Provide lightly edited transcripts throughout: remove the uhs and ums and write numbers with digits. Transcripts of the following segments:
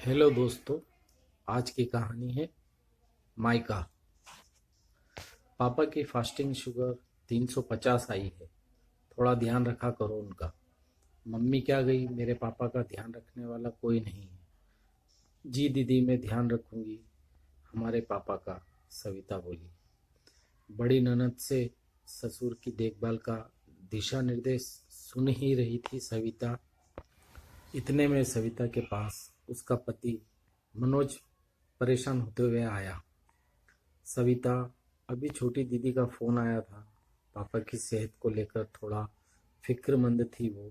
Hello दोस्तों। आज की कहानी है माइका। पापा की फास्टिंग शुगर 350 आई है। थोड़ा ध्यान रखा करो उनका। मम्मी क्या गई, मेरे पापा का ध्यान रखने वाला कोई नहीं है। जी दीदी, मैं ध्यान रखूंगी हमारे पापा का, सविता बोली। बड़ी ननद से ससुर की देखभाल का दिशा निर्देश सुन ही रही थी सविता। इतने में सविता के पास उसका पति मनोज परेशान होते हुए आया। सविता, अभी छोटी दीदी का फोन आया था। पापा की सेहत को लेकर थोड़ा फिक्रमंद थी वो।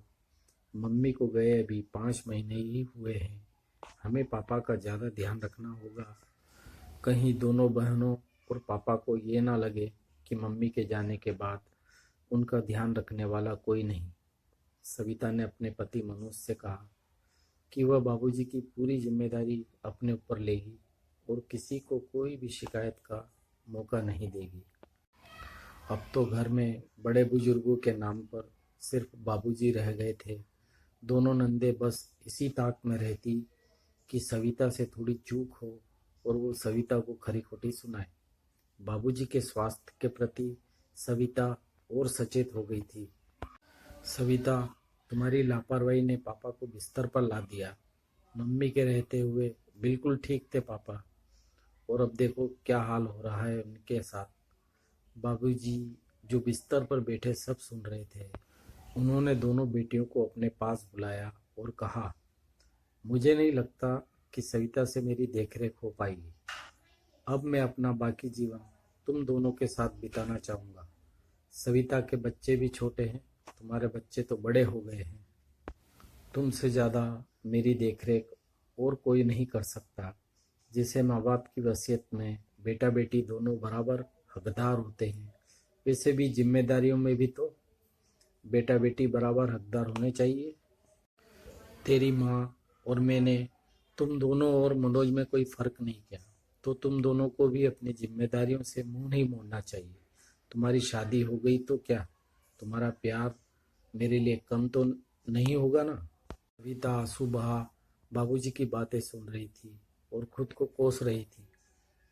मम्मी को गए अभी 5 महीने ही हुए हैं। हमें पापा का ज़्यादा ध्यान रखना होगा। कहीं दोनों बहनों और पापा को ये ना लगे कि मम्मी के जाने के बाद उनका ध्यान रखने वाला कोई नहीं। सविता ने अपने पति मनोज से कहा कि वह बाबूजी की पूरी जिम्मेदारी अपने ऊपर लेगी और किसी को कोई भी शिकायत का मौका नहीं देगी। अब तो घर में बड़े बुजुर्गों के नाम पर सिर्फ बाबूजी रह गए थे। दोनों नंदे बस इसी ताक में रहती कि सविता से थोड़ी चूक हो और वो सविता को खरी खोटी सुनाए। बाबूजी के स्वास्थ्य के प्रति सविता और सचेत हो गई थी। सविता, तुम्हारी लापरवाही ने पापा को बिस्तर पर ला दिया। मम्मी के रहते हुए बिल्कुल ठीक थे पापा, और अब देखो क्या हाल हो रहा है उनके साथ। बाबूजी जो बिस्तर पर बैठे सब सुन रहे थे। उन्होंने दोनों बेटियों को अपने पास बुलाया और कहा, मुझे नहीं लगता कि सविता से मेरी देखरेख हो पाएगी। अब मैं अपना बाकी जीवन तुम दोनों के साथ बिताना चाहूँगा। सविता के बच्चे भी छोटे हैं, तुम्हारे बच्चे तो बड़े हो गए हैं। तुमसे ज़्यादा मेरी देखरेख और कोई नहीं कर सकता। जिसे माँ बाप की वसीयत में बेटा बेटी दोनों बराबर हकदार होते हैं, वैसे भी जिम्मेदारियों में भी तो बेटा बेटी बराबर हकदार होने चाहिए। तेरी माँ और मैंने तुम दोनों और मनोज में कोई फर्क नहीं किया, तो तुम दोनों को भी अपनी जिम्मेदारियों से मुंह नहीं मोड़ना चाहिए। तुम्हारी शादी हो गई तो क्या तुम्हारा प्यार मेरे लिए कम तो नहीं होगा ना। कविता आंसू बहा बाबूजी की बातें सुन रही थी और खुद को कोस रही थी।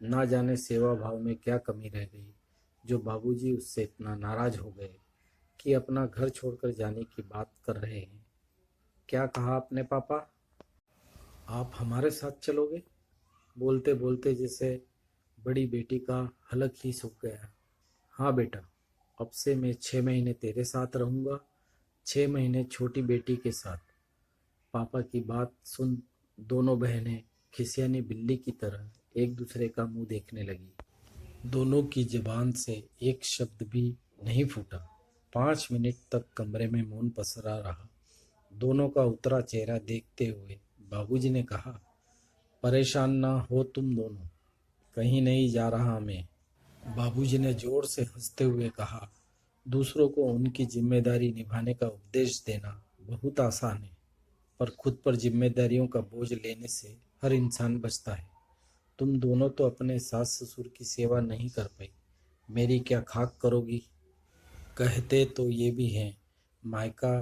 ना जाने सेवा भाव में क्या कमी रह गई जो बाबूजी उससे इतना नाराज हो गए कि अपना घर छोड़कर जाने की बात कर रहे हैं। क्या कहा आपने पापा? आप हमारे साथ चलोगे? बोलते बोलते जैसे बड़ी बेटी का हलक ही सूख गया। हाँ बेटा, अब से मैं 6 महीने तेरे साथ रहूंगा, 6 महीने छोटी बेटी के साथ। पापा की बात सुन दोनों बहनें खिसियानी बिल्ली की तरह एक दूसरे का मुंह देखने लगी। दोनों की जुबान से एक शब्द भी नहीं फूटा। 5 मिनट तक कमरे में मौन पसरा रहा। दोनों का उतरा चेहरा देखते हुए बाबूजी ने कहा, परेशान ना हो तुम दोनों, कहीं नहीं जा रहा मैं। बाबूजी ने जोर से हंसते हुए कहा, दूसरों को उनकी जिम्मेदारी निभाने का उपदेश देना बहुत आसान है, पर खुद पर जिम्मेदारियों का बोझ लेने से हर इंसान बचता है। तुम दोनों तो अपने सास ससुर की सेवा नहीं कर पाई, मेरी क्या खाक करोगी। कहते तो ये भी हैं, मायका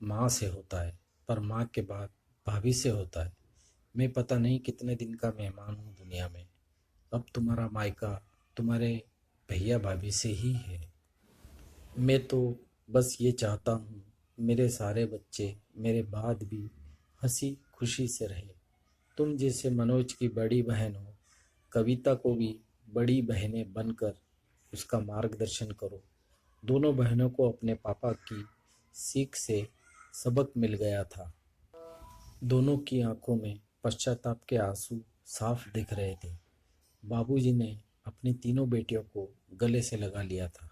माँ से होता है, पर माँ के बाद भाभी से होता है। मैं पता नहीं कितने दिन का मेहमान हूँ दुनिया में। अब तुम्हारा मायका तुम्हारे भैया भाभी से ही है। मैं तो बस ये चाहता हूँ मेरे सारे बच्चे मेरे बाद भी हंसी खुशी से रहे। तुम जैसे मनोज की बड़ी बहन हो, कविता को भी बड़ी बहनें बनकर उसका मार्गदर्शन करो। दोनों बहनों को अपने पापा की सीख से सबक मिल गया था। दोनों की आंखों में पश्चाताप के आंसू साफ दिख रहे थे। बाबूजी ने अपनी तीनों बेटियों को गले से लगा लिया था।